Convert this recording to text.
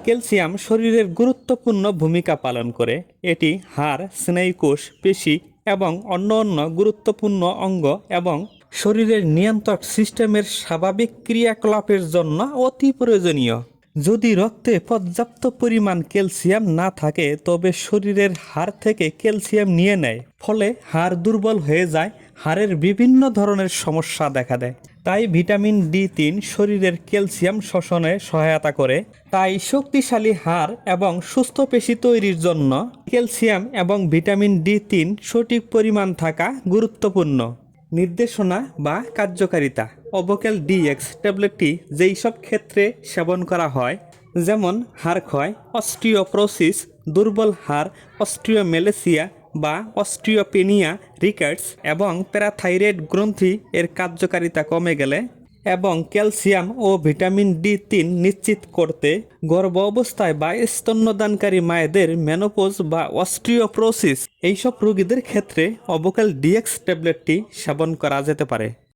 Calcium শরীরের গুরুত্বপূর্ণ ভূমিকা পালন করে। এটি হাড়, স্নায়ুকোষ, পেশি এবং অন্যান্য গুরুত্বপূর্ণ অঙ্গ এবং শরীরের নিয়ন্ত্রক সিস্টেমের স্বাভাবিক ক্রিয়াকলাপের জন্য অতি প্রয়োজনীয়। যদি রক্তে পর্যাপ্ত পরিমাণ ক্যালসিয়াম না থাকে তবে শরীরের হাড় থেকে ক্যালসিয়াম নিয়ে নেয়, ফলে হাড় দুর্বল হয়ে যায়, হাড়ের বিভিন্ন ধরনের সমস্যা দেখা দেয়। তাই ভিটামিন D3 শরীরের ক্যালসিয়াম শোষণে সহায়তা করে। তাই শক্তিশালী হাড় এবং সুস্থ পেশি তৈরির জন্য ক্যালসিয়াম এবং ভিটামিন D3 সঠিক পরিমাণ থাকা গুরুত্বপূর্ণ। নির্দেশনা বা কার্যকারিতা। অবকেল ডিএক্স ট্যাবলেটটি যেই সব ক্ষেত্রে সেবন করা হয়, যেমন হাড় ক্ষয়, অস্টিওপোরোসিস, দুর্বল হাড়, অস্টিওমেলেসিয়া বা অস্টিওপেনিয়া রিকেটস এবং প্যারাথাইরয়েড গ্রন্থি এর কার্যকারিতা কমে গেলে এবং ক্যালসিয়াম ও ভিটামিন D3 নিশ্চিত করতে গর্ভ অবস্থায় বা স্তন্যদানকারী মায়েদের মেনোপজ বা অস্টিওপোরোসিস এইসব রোগীদের ক্ষেত্রে অবকেল ডিএক্স ট্যাবলেটটি সেবন করা যেতে পারে।